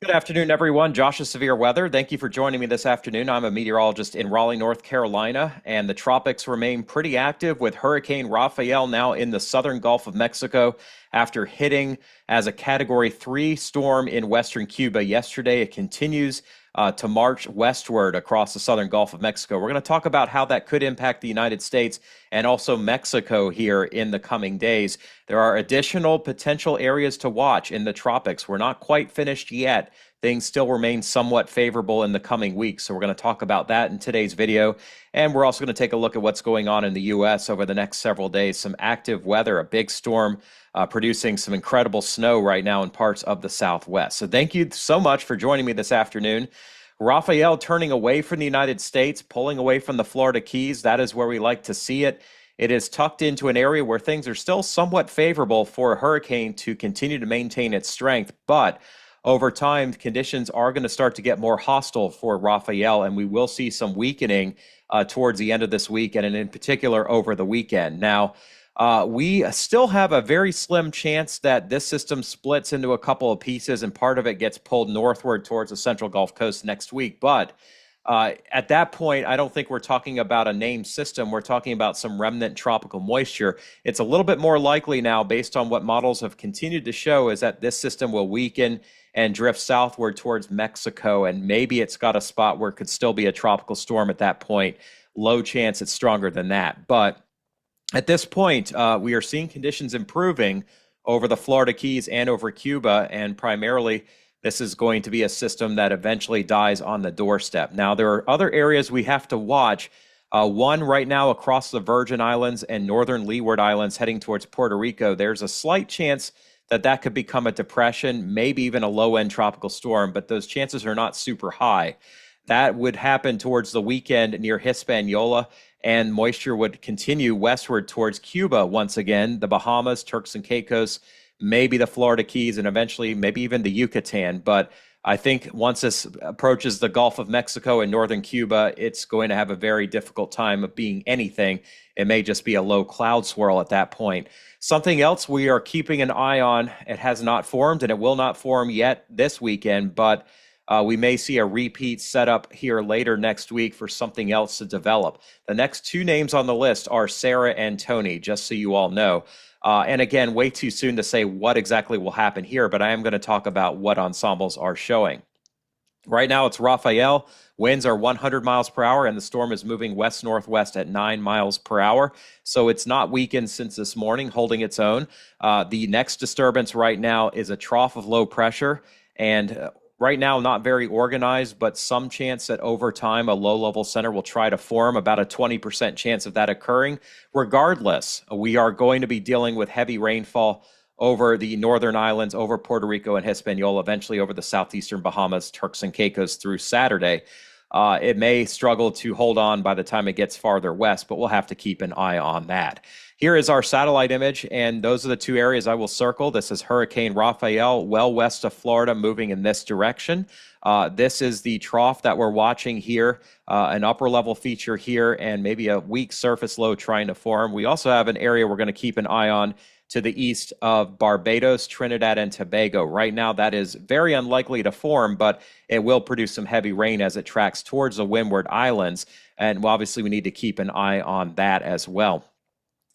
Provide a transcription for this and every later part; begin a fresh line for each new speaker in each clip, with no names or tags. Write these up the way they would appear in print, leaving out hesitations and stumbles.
Good afternoon, everyone. Josh of Severe Weather. Thank you for joining me this afternoon. I'm a meteorologist in Raleigh, North Carolina, and the tropics remain pretty active with Hurricane Rafael now in the southern Gulf of Mexico after hitting as a Category 3 storm in western Cuba yesterday. It continues to march westward across the southern Gulf of Mexico. We're going to talk about how that could impact the United States and also Mexico here in the coming days. There are additional potential areas to watch in the tropics. We're not quite finished yet. Things still remain somewhat favorable in the coming weeks. So we're going to talk about that in today's video. And we're also going to take a look at what's going on in the U.S. over the next several days. Some active weather, a big storm producing some incredible snow right now in parts of the Southwest. So thank you so much for joining me this afternoon. Rafael turning away from the United States, pulling away from the Florida Keys. That is where we like to see it. It is tucked into an area where things are still somewhat favorable for a hurricane to continue to maintain its strength, but over time, conditions are going to start to get more hostile for Rafael, and we will see some weakening towards the end of this week, and in particular over the weekend. Now, we still have a very slim chance that this system splits into a couple of pieces, and part of it gets pulled northward towards the central Gulf Coast next week. But at that point, I don't think we're talking about a named system. We're talking about some remnant tropical moisture. It's a little bit more likely now, based on what models have continued to show, is that this system will weaken and drift southward towards Mexico, and maybe it's got a spot where it could still be a tropical storm at that point. Low chance it's stronger than that. But at this point, we are seeing conditions improving over the Florida Keys and over Cuba, and primarily this is going to be a system that eventually dies on the doorstep. Now, there are other areas we have to watch. One right now across the Virgin Islands and northern Leeward Islands heading towards Puerto Rico, there's a slight chance that that could become a depression, maybe even a low-end tropical storm, but those chances are not super high. That would happen towards the weekend near Hispaniola, and moisture would continue westward towards Cuba once again, the Bahamas, Turks and Caicos, maybe the Florida Keys, and eventually maybe even the Yucatan. But I think once this approaches the Gulf of Mexico and northern Cuba, it's going to have a very difficult time of being anything. It may just be a low cloud swirl at that point. Something else we are keeping an eye on, it has not formed and it will not form yet this weekend, but we may see a repeat setup here later next week for something else to develop. The next two names on the list are Sarah and Tony, just so you all know. And again, way too soon to say what exactly will happen here, but I am going to talk about what ensembles are showing. Right now, it's Rafael. Winds are 100 miles per hour, and the storm is moving west-northwest at 9 miles per hour. So it's not weakened since this morning, holding its own. The next disturbance right now is a trough of low pressure, and right now, not very organized, but some chance that over time a low-level center will try to form, about a 20% chance of that occurring. Regardless, we are going to be dealing with heavy rainfall over the northern islands, over Puerto Rico and Hispaniola, eventually over the southeastern Bahamas, Turks and Caicos through Saturday. It may struggle to hold on by the time it gets farther west, but we'll have to keep an eye on that. Here is our satellite image, and those are the two areas I will circle. This is Hurricane Rafael, well west of Florida, moving in this direction. This is the trough that we're watching here, an upper-level feature here, and maybe a weak surface low trying to form. We also have an area we're going to keep an eye on to the east of Barbados, Trinidad, and Tobago. Right now, that is very unlikely to form, but it will produce some heavy rain as it tracks towards the Windward Islands, and obviously we need to keep an eye on that as well.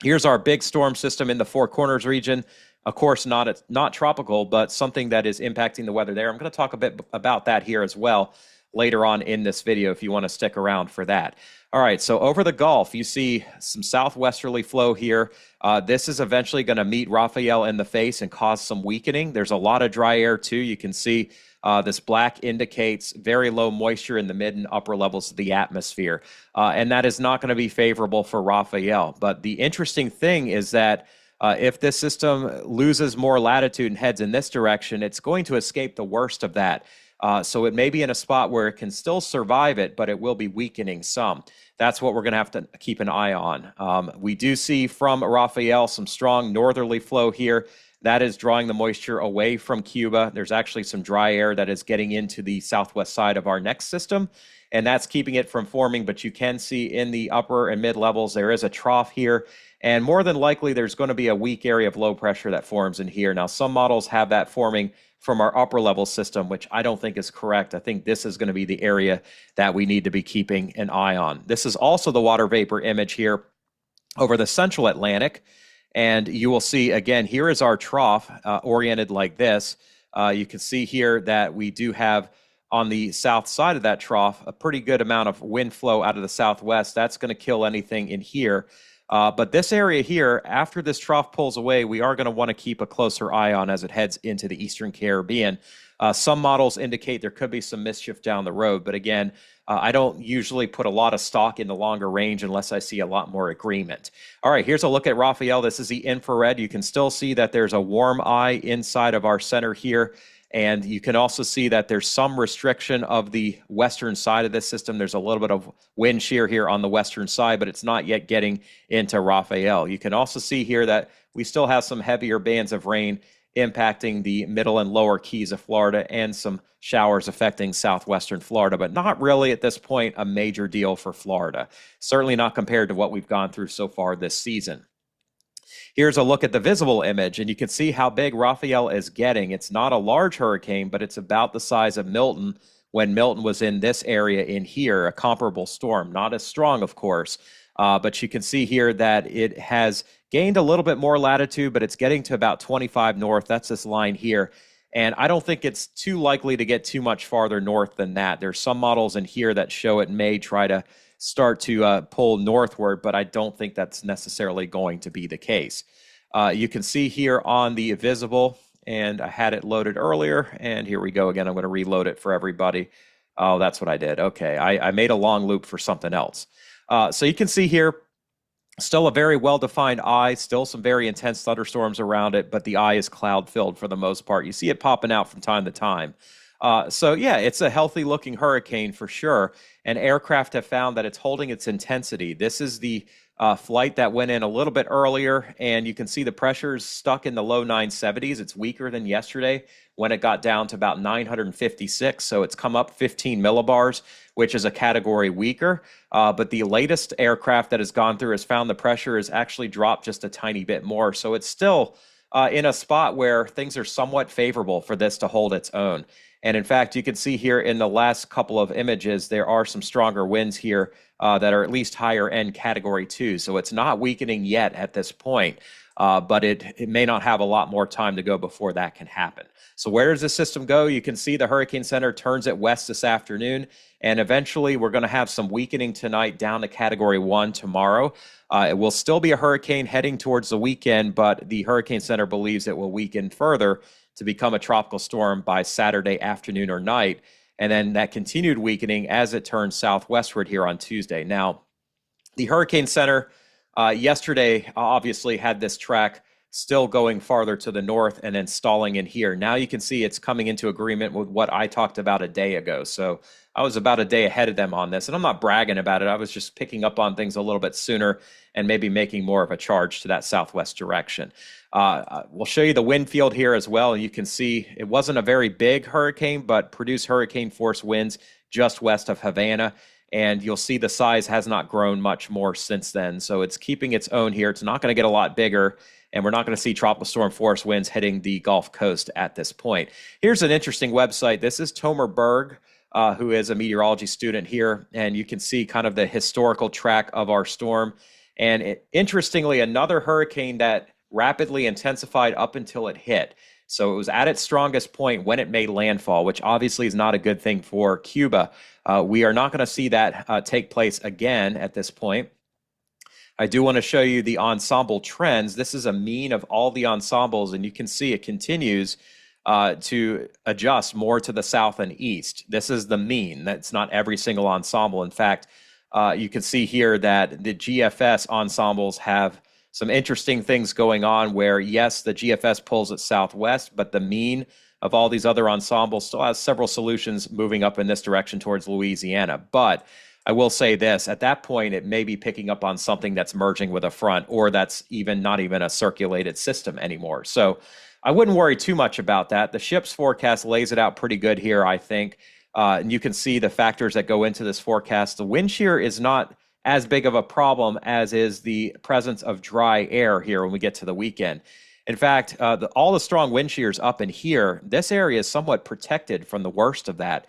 Here's our big storm system in the Four Corners region. Of course, not tropical, but something that is impacting the weather there. I'm going to talk a bit about that here as well later on in this video if you want to stick around for that. All right, so over the Gulf, you see some southwesterly flow here. This is eventually going to meet Rafael in the face and cause some weakening. There's a lot of dry air, too. You can see this black indicates very low moisture in the mid and upper levels of the atmosphere. And that is not going to be favorable for Rafael. But the interesting thing is that if this system loses more latitude and heads in this direction, it's going to escape the worst of that. So it may be in a spot where it can still survive it, but it will be weakening some. That's what we're going to have to keep an eye on. We do see from Rafael some strong northerly flow here. That is drawing the moisture away from Cuba. There's actually some dry air that is getting into the southwest side of our next system, and that's keeping it from forming. But you can see in the upper and mid levels, there is a trough here. And more than likely, there's going to be a weak area of low pressure that forms in here. Now, some models have that forming from our upper level system, which I don't think is correct. I think this is going to be the area that we need to be keeping an eye on. This is also the water vapor image here over the central Atlantic. And you will see, again, here is our trough oriented like this. You can see here that we do have on the south side of that trough a pretty good amount of wind flow out of the southwest. That's going to kill anything in here. But this area here, after this trough pulls away, we are going to want to keep a closer eye on as it heads into the Eastern Caribbean. Some models indicate there could be some mischief down the road, but again, I don't usually put a lot of stock in the longer range unless I see a lot more agreement. All right, here's a look at Rafael. This is the infrared. You can still see that there's a warm eye inside of our center here. And you can also see that there's some restriction of the western side of this system. There's a little bit of wind shear here on the western side, but it's not yet getting into Rafael. You can also see here that we still have some heavier bands of rain impacting the middle and lower keys of Florida and some showers affecting southwestern Florida, but not really at this point a major deal for Florida. Certainly not compared to what we've gone through so far this season. Here's a look at the visible image, and you can see how big Rafael is getting. It's not a large hurricane, but it's about the size of Milton when Milton was in this area in here, a comparable storm. Not as strong, of course, but you can see here that it has gained a little bit more latitude, but it's getting to about 25 north. That's this line here. And I don't think it's too likely to get too much farther north than that. There's some models in here that show it may try to start to pull northward, but I don't think that's necessarily going to be the case. You can see here on the visible, and I had it loaded earlier, and here we go again. I'm going to reload it for everybody. Oh, that's what I did. Okay, I made a long loop for something else. So you can see here, still a very well-defined eye, still some very intense thunderstorms around it, but the eye is cloud-filled for the most part. You see it popping out from time to time. So yeah, it's a healthy looking hurricane for sure. And aircraft have found that it's holding its intensity. This is the flight that went in a little bit earlier, and you can see the pressure's stuck in the low 970s. It's weaker than yesterday when it got down to about 956. So it's come up 15 millibars, which is a category weaker. But the latest aircraft that has gone through has found the pressure has actually dropped just a tiny bit more. So it's still in a spot where things are somewhat favorable for this to hold its own. And in fact, you can see here in the last couple of images, there are some stronger winds here that are at least higher end category 2. So it's not weakening yet at this point, but it may not have a lot more time to go before that can happen. So where does this system go? You can see the Hurricane Center turns it west this afternoon, and eventually we're going to have some weakening tonight down to category 1 tomorrow. It will still be a hurricane heading towards the weekend, but the Hurricane Center believes it will weaken further to become a tropical storm by Saturday afternoon or night, and then that continued weakening as it turns southwestward here on Tuesday. Now, the Hurricane Center yesterday obviously had this track still going farther to the north and then stalling in here. Now you can see it's coming into agreement with what I talked about a day ago. So I was about a day ahead of them on this, and I'm not bragging about it. I was just picking up on things a little bit sooner and maybe making more of a charge to that southwest direction. We'll show you the wind field here as well. You can see it wasn't a very big hurricane, but produced hurricane force winds just west of Havana. And you'll see the size has not grown much more since then. So it's keeping its own here. It's not going to get a lot bigger, and we're not going to see tropical storm force winds hitting the Gulf Coast at this point. Here's an interesting website. This is Tomer Berg, who is a meteorology student here, and you can see kind of the historical track of our storm. And interestingly, another hurricane that rapidly intensified up until it hit. So it was at its strongest point when it made landfall, which obviously is not a good thing for Cuba. We are not going to see that take place again at this point. I do want to show you the ensemble trends. This is a mean of all the ensembles, and you can see it continues to adjust more to the south and east. This is the mean. That's not every single ensemble. In fact, you can see here that the GFS ensembles have some interesting things going on where, yes, the GFS pulls it southwest, but the mean of all these other ensembles still has several solutions moving up in this direction towards Louisiana. But I will say this, at that point, it may be picking up on something that's merging with a front, or that's not even a circulated system anymore. So I wouldn't worry too much about that. The ship's forecast lays it out pretty good here, I think. And you can see the factors that go into this forecast. The wind shear is not as big of a problem as is the presence of dry air here when we get to the weekend. In fact, all the strong wind shears up in here, this area is somewhat protected from the worst of that.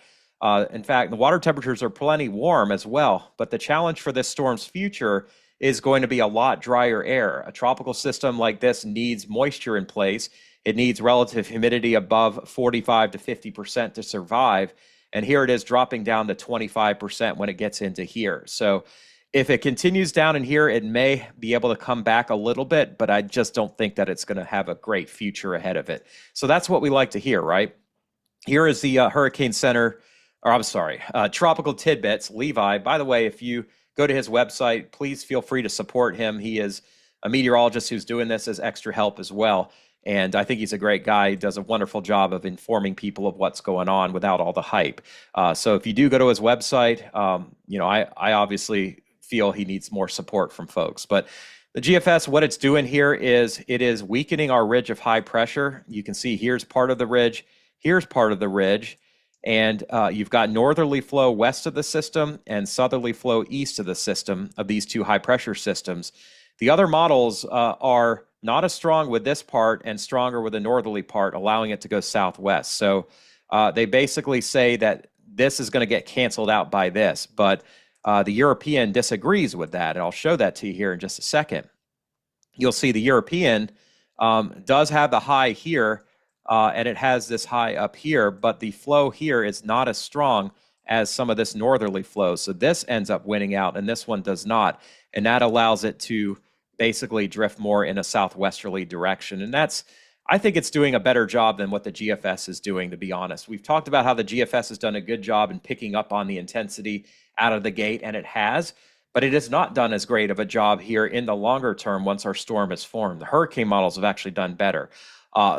In fact, the water temperatures are plenty warm as well, but the challenge for this storm's future is going to be a lot drier air. A tropical system like this needs moisture in place. It needs relative humidity above 45 to 50% to survive. And here it is dropping down to 25% when it gets into here. So if it continues down in here, it may be able to come back a little bit, but I just don't think that it's going to have a great future ahead of it. So that's what we like to hear, right? Here is the Hurricane Center, or I'm sorry, Tropical Tidbits, Levi. By the way, if you go to his website, please feel free to support him. He is a meteorologist who's doing this as extra help as well. And I think he's a great guy. He does a wonderful job of informing people of what's going on without all the hype. So if you do go to his website, I obviously feel he needs more support from folks. But the GFS, what it's doing here is it is weakening our ridge of high pressure. You can see here's part of the ridge, here's part of the ridge, and you've got northerly flow west of the system and southerly flow east of the system of these two high pressure systems. The other models are not as strong with this part and stronger with the northerly part, allowing it to go southwest. So they basically say that this is going to get canceled out by this, but the European disagrees with that, and I'll show that to you here in just a second. You'll see the European does have the high here, and it has this high up here, but the flow here is not as strong as some of this northerly flow. So this ends up winning out, and this one does not, and that allows it to basically drift more in a southwesterly direction. And I think it's doing a better job than what the GFS is doing, to be honest. We've talked about how the GFS has done a good job in picking up on the intensity out of the gate, and it has, but it has not done as great of a job here in the longer term once our storm is formed. The hurricane models have actually done better.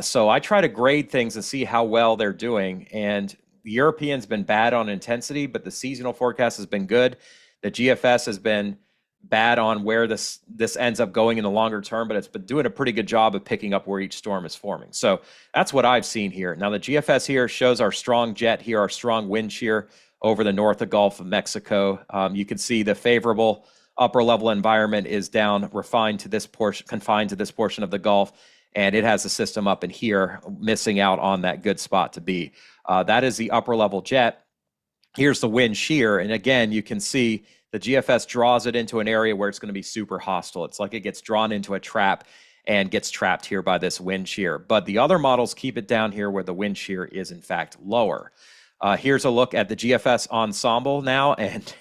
So I try to grade things and see how well they're doing, and the European's been bad on intensity, but the seasonal forecast has been good. The GFS has been bad on where this ends up going in the longer term, but it's been doing a pretty good job of picking up where each storm is forming. So that's what I've seen here. Now the GFS here shows our strong jet here, our strong wind shear over the north of Gulf of Mexico. You can see the favorable upper level environment is down, confined to this portion of the Gulf, and it has a system up in here missing out on that good spot to be. That is the upper level jet. Here's the wind shear, and again, you can see the GFS draws it into an area where it's going to be super hostile. It's like it gets drawn into a trap and gets trapped here by this wind shear. But the other models keep it down here where the wind shear is, in fact, lower. Here's a look at the GFS ensemble now, and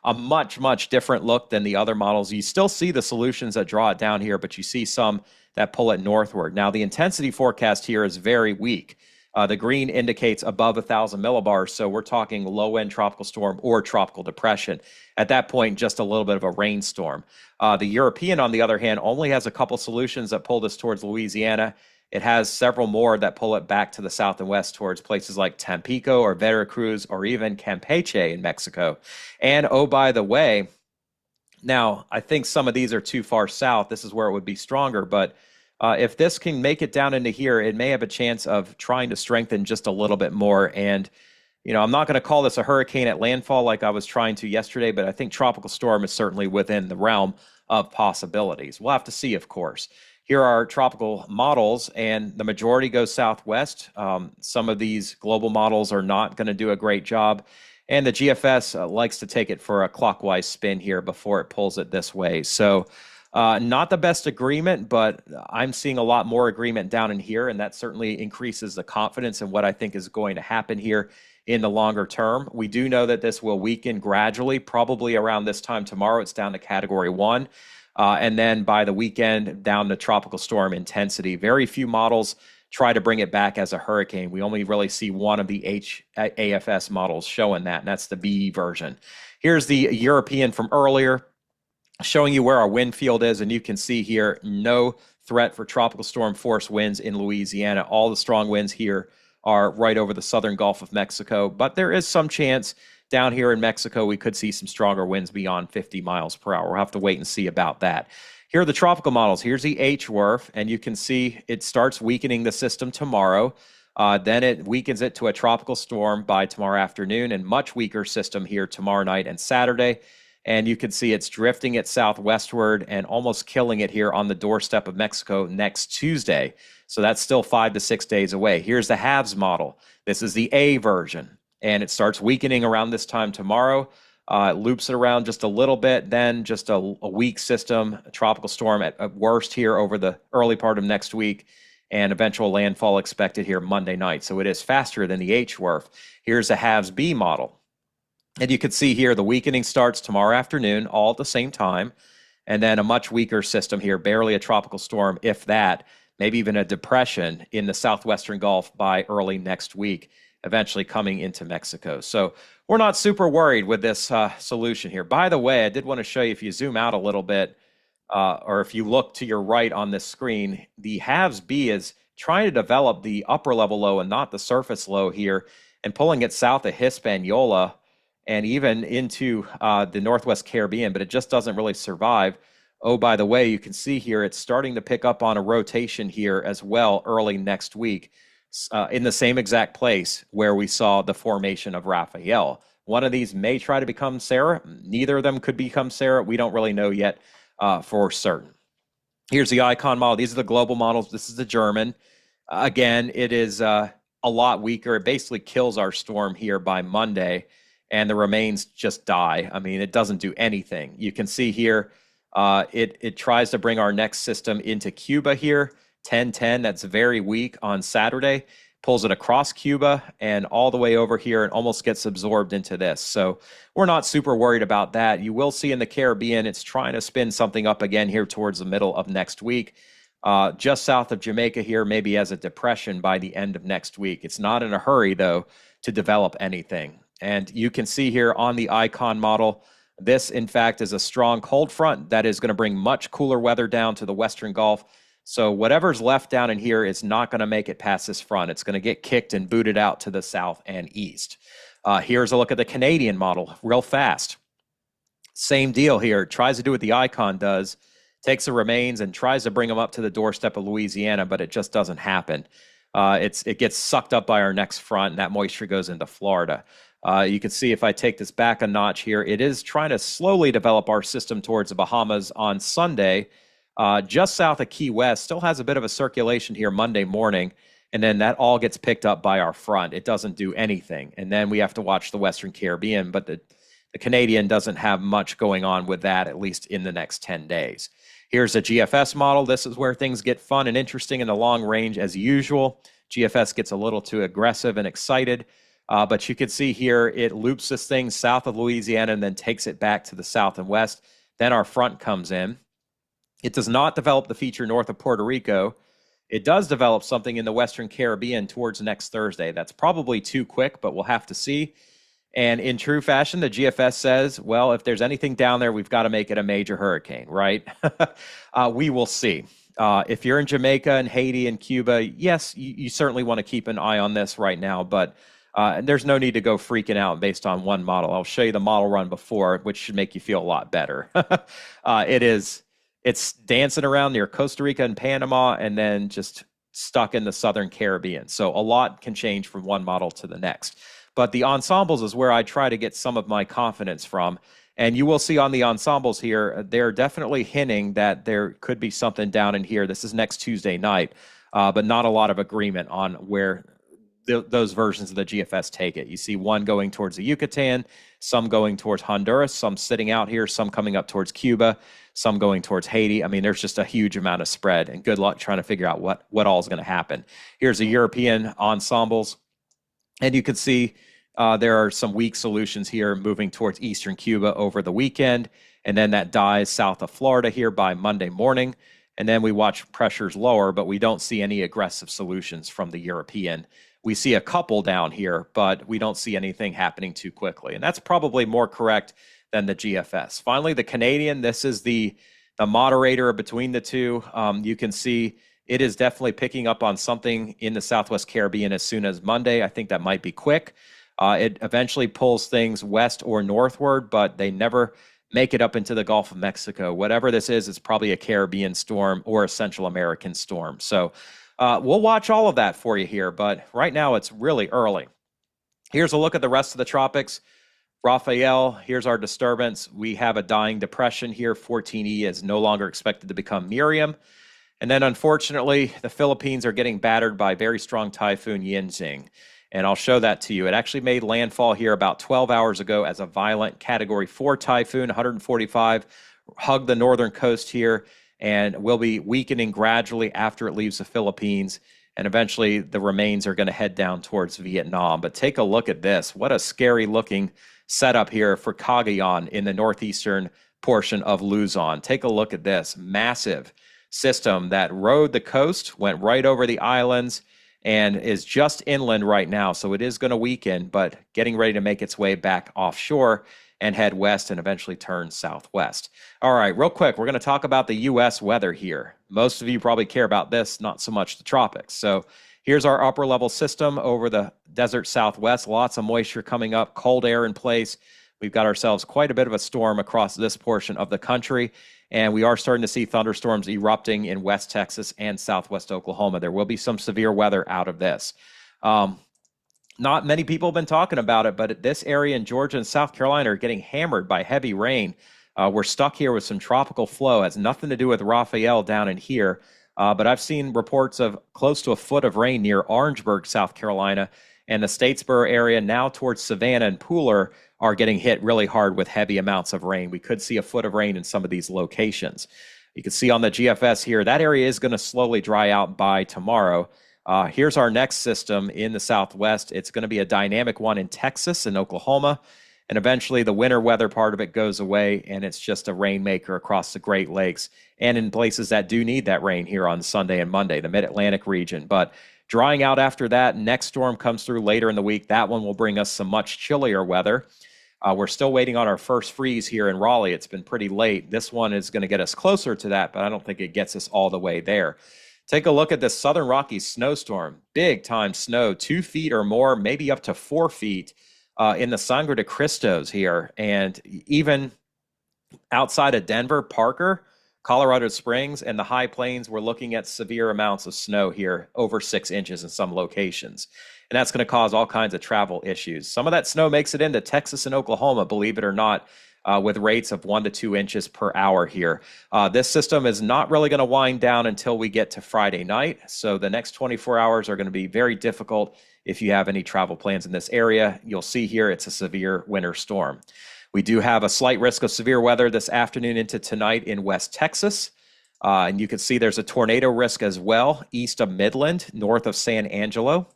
a much, much different look than the other models. You still see the solutions that draw it down here, but you see some that pull it northward. Now, the intensity forecast here is very weak. The green indicates above 1,000 millibars, so we're talking low-end tropical storm or tropical depression. At that point, just a little bit of a rainstorm. The European, on the other hand, only has a couple solutions that pull this towards Louisiana. It has several more that pull it back to the south and west towards places like Tampico or Veracruz or even Campeche in Mexico. And oh, by the way, now I think some of these are too far south. This is where it would be stronger, but if this can make it down into here, it may have a chance of trying to strengthen just a little bit more. And, I'm not going to call this a hurricane at landfall like I was trying to yesterday, but I think tropical storm is certainly within the realm of possibilities. We'll have to see, of course. Here are tropical models, and the majority goes southwest. Some of these global models are not going to do a great job. And the GFS likes to take it for a clockwise spin here before it pulls it this way. So not the best agreement, but I'm seeing a lot more agreement down in here, and that certainly increases the confidence in what I think is going to happen here in the longer term. We do know that this will weaken gradually, probably around this time tomorrow. It's down to Category 1, and then by the weekend, down to tropical storm intensity. Very few models try to bring it back as a hurricane. We only really see one of the AFS models showing that, and that's the B version. Here's the European from earlier, showing you where our wind field is, and you can see here no threat for tropical storm force winds in Louisiana. All the strong winds here are right over the southern Gulf of Mexico, but there is some chance down here in Mexico we could see some stronger winds beyond 50 miles per hour. We'll have to wait and see about that. Here are the tropical models. Here's the HWRF, and you can see it starts weakening the system tomorrow. Then it weakens it to a tropical storm by tomorrow afternoon, and much weaker system here tomorrow night and Saturday. And you can see it's drifting it southwestward and almost killing it here on the doorstep of Mexico next Tuesday. So that's still 5 to 6 days away. Here's the HAVS model. This is the A version, and it starts weakening around this time tomorrow. It loops it around just a little bit, then just a weak system, a tropical storm at worst here over the early part of next week, and eventual landfall expected here Monday night. So it is faster than the HWRF. Here's the HAVS B model. And you can see here the weakening starts tomorrow afternoon, all at the same time, and then a much weaker system here, barely a tropical storm, if that, maybe even a depression in the southwestern Gulf by early next week, eventually coming into Mexico. So we're not super worried with this solution here. By the way, I did want to show you, if you zoom out a little bit, or if you look to your right on this screen, the HAVS B is trying to develop the upper level low and not the surface low here, and pulling it south of Hispaniola and even into the Northwest Caribbean, but it just doesn't really survive. Oh, by the way, you can see here it's starting to pick up on a rotation here as well early next week in the same exact place where we saw the formation of Rafael. One of these may try to become Sarah. Neither of them could become Sarah. We don't really know yet for certain. Here's the icon model. These are the global models. This is the German. Again, it is a lot weaker. It basically kills our storm here by Monday, and the remains just die. I mean, it doesn't do anything. You can see here, it tries to bring our next system into Cuba here, 10-10. That's very weak on Saturday. Pulls it across Cuba and all the way over here and almost gets absorbed into this. So we're not super worried about that. You will see in the Caribbean, it's trying to spin something up again here towards the middle of next week. Just south of Jamaica here, maybe as a depression by the end of next week. It's not in a hurry, though, to develop anything. And you can see here on the icon model, this, in fact, is a strong cold front that is going to bring much cooler weather down to the Western Gulf. So whatever's left down in here is not going to make it past this front. It's going to get kicked and booted out to the south and east. Here's a look at the Canadian model real fast. Same deal here. Tries to do what the icon does. Takes the remains and tries to bring them up to the doorstep of Louisiana, but it just doesn't happen. It gets sucked up by our next front, and that moisture goes into Florida. You can see if I take this back a notch here, it is trying to slowly develop our system towards the Bahamas on Sunday, just south of Key West. Still has a bit of a circulation here Monday morning, and then that all gets picked up by our front. It doesn't do anything. And then we have to watch the Western Caribbean, but the Canadian doesn't have much going on with that, at least in the next 10 days. Here's a GFS model. This is where things get fun and interesting in the long range as usual. GFS gets a little too aggressive and excited. But you can see here, it loops this thing south of Louisiana and then takes it back to the south and west. Then our front comes in. It does not develop the feature north of Puerto Rico. It does develop something in the Western Caribbean towards next Thursday. That's probably too quick, but we'll have to see. And in true fashion, the GFS says, well, if there's anything down there, we've got to make it a major hurricane, right? We will see. If you're in Jamaica and Haiti and Cuba, yes, you certainly want to keep an eye on this right now, but there's no need to go freaking out based on one model. I'll show you the model run before, which should make you feel a lot better. It's dancing around near Costa Rica and Panama, and then just stuck in the Southern Caribbean. So a lot can change from one model to the next. But the ensembles is where I try to get some of my confidence from. And you will see on the ensembles here, they're definitely hinting that there could be something down in here. This is next Tuesday night, but not a lot of agreement on where those versions of the GFS take it. You see one going towards the Yucatan, some going towards Honduras, some sitting out here, some coming up towards Cuba, some going towards Haiti. I mean, there's just a huge amount of spread, and good luck trying to figure out what all is going to happen. Here's the European ensembles, and you can see there are some weak solutions here moving towards eastern Cuba over the weekend, and then that dies south of Florida here by Monday morning. And then we watch pressures lower, but we don't see any aggressive solutions from the European. We see a couple down here, but we don't see anything happening too quickly. And that's probably more correct than the GFS. Finally, the Canadian, this is the moderator between the two. You can see it is definitely picking up on something in the Southwest Caribbean as soon as Monday. I think that might be quick. It eventually pulls things west or northward, but they never make it up into the Gulf of Mexico. Whatever this is, it's probably a Caribbean storm or a Central American storm. So we'll watch all of that for you here, but right now it's really early. Here's a look at the rest of the tropics. Rafael, here's our disturbance. We have a dying depression here. 14E is no longer expected to become Miriam. And then, unfortunately, the Philippines are getting battered by very strong Typhoon Yinxing. And I'll show that to you. It actually made landfall here about 12 hours ago as a violent Category 4 typhoon, 145, hugged the northern coast here, and will be weakening gradually after it leaves the Philippines. And eventually, the remains are going to head down towards Vietnam. But take a look at this. What a scary-looking setup here for Cagayan in the northeastern portion of Luzon. Take a look at this. Massive system that rode the coast, went right over the islands, and is just inland right now. So it is going to weaken, but getting ready to make its way back offshore and head west and eventually turn southwest. All right, real quick, we're going to talk about the U.S. weather here. Most of you probably care about this, not so much the tropics. So here's our upper level system over the desert southwest. Lots of moisture coming up, cold air in place. We've got ourselves quite a bit of a storm across this portion of the country. And we are starting to see thunderstorms erupting in West Texas and Southwest Oklahoma. There will be some severe weather out of this. Not many people have been talking about it, but this area in Georgia and South Carolina are getting hammered by heavy rain. We're stuck here with some tropical flow. It has nothing to do with Rafael down in here, but I've seen reports of close to a foot of rain near Orangeburg, South Carolina, and the Statesboro area now towards Savannah and Pooler are getting hit really hard with heavy amounts of rain. We could see a foot of rain in some of these locations. You can see on the GFS here, that area is going to slowly dry out by tomorrow. Here's our next system in the southwest. It's going to be a dynamic one in Texas and Oklahoma. And eventually the winter weather part of it goes away, and it's just a rainmaker across the Great Lakes and in places that do need that rain here on Sunday and Monday, the Mid-Atlantic region. But drying out after that, next storm comes through later in the week. That one will bring us some much chillier weather. We're still waiting on our first freeze here in Raleigh. It's been pretty late. This one is going to get us closer to that, but I don't think it gets us all the way there. Take a look at this Southern Rockies snowstorm. Big time snow, 2 feet or more, maybe up to 4 feet in the Sangre de Cristos here. And even outside of Denver, Parker, Colorado Springs, and the High Plains, we're looking at severe amounts of snow here, over 6 inches in some locations. And that's going to cause all kinds of travel issues. Some of that snow makes it into Texas and Oklahoma, believe it or not, with rates of 1 to 2 inches per hour here. This system is not really going to wind down until we get to Friday night. So the next 24 hours are going to be very difficult if you have any travel plans in this area. You'll see here it's a severe winter storm. We do have a slight risk of severe weather this afternoon into tonight in West Texas. And you can see there's a tornado risk as well, east of Midland, north of San Angelo,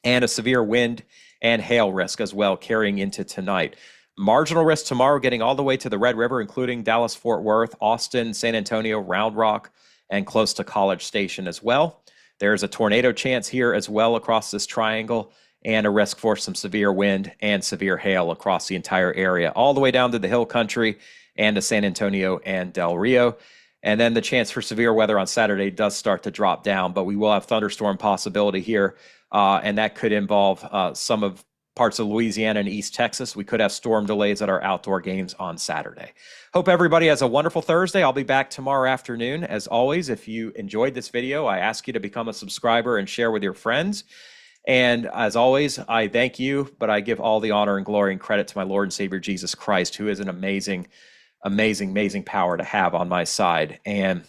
and a severe wind and hail risk as well carrying into tonight. Marginal risk tomorrow getting all the way to the Red River, including Dallas, Fort Worth, Austin, San Antonio, Round Rock, and close to College Station as well. There's a tornado chance here as well across this triangle, and a risk for some severe wind and severe hail across the entire area, all the way down to the Hill Country and to San Antonio and Del Rio. And then the chance for severe weather on Saturday does start to drop down, but we will have thunderstorm possibility here, and that could involve some of parts of Louisiana and East Texas. We could have storm delays at our outdoor games on Saturday. Hope everybody has a wonderful Thursday. I'll be back tomorrow afternoon. As always, if you enjoyed this video, I ask you to become a subscriber and share with your friends. And as always, I thank you, but I give all the honor and glory and credit to my Lord and Savior, Jesus Christ, who is an amazing, amazing, amazing power to have on my side. And,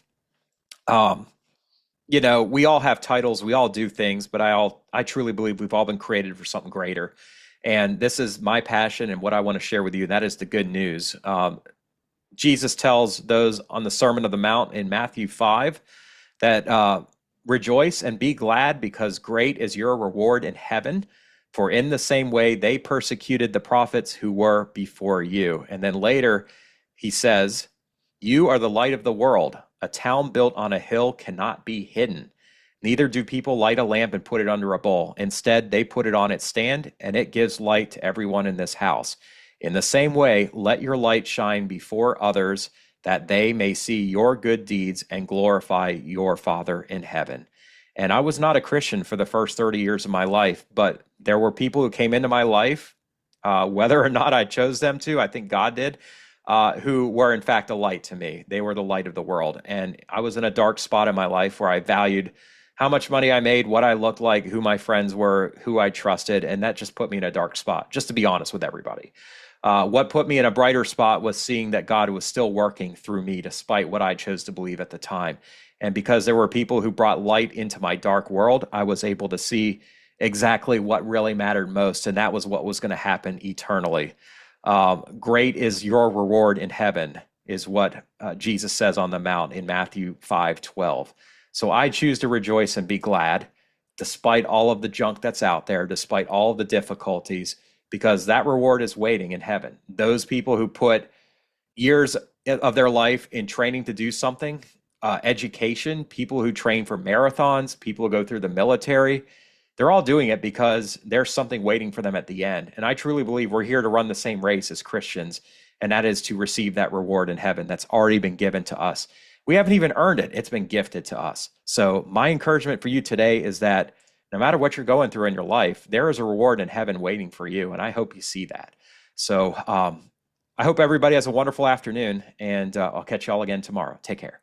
you know, we all have titles, we all do things, but I truly believe we've all been created for something greater. And this is my passion and what I want to share with you. And that is the good news. Jesus tells those on the Sermon on the Mount in Matthew 5 that rejoice and be glad, because great is your reward in heaven. For in the same way they persecuted the prophets who were before you. And then later he says, you are the light of the world. A town built on a hill cannot be hidden. Neither do people light a lamp and put it under a bowl. Instead, they put it on its stand, and it gives light to everyone in this house. In the same way, let your light shine before others, that they may see your good deeds and glorify your Father in heaven. And I was not a Christian for the first 30 years of my life, but there were people who came into my life, whether or not I chose them to, I think God did, who were in fact a light to me. They were the light of the world. And I was in a dark spot in my life where I valued how much money I made, what I looked like, who my friends were, who I trusted, and that just put me in a dark spot, just to be honest with everybody. What put me in a brighter spot was seeing that God was still working through me despite what I chose to believe at the time. And because there were people who brought light into my dark world, I was able to see exactly what really mattered most, and that was what was going to happen eternally. Great is your reward in heaven, is what Jesus says on the Mount in Matthew 5:12. So I choose to rejoice and be glad, despite all of the junk that's out there, despite all of the difficulties, because that reward is waiting in heaven. Those people who put years of their life in training to do something, education, people who train for marathons, people who go through the military, they're all doing it because there's something waiting for them at the end. And I truly believe we're here to run the same race as Christians, and that is to receive that reward in heaven that's already been given to us. We haven't even earned it. It's been gifted to us. So my encouragement for you today is that no matter what you're going through in your life, there is a reward in heaven waiting for you. And I hope you see that. So I hope everybody has a wonderful afternoon, and I'll catch you all again tomorrow. Take care.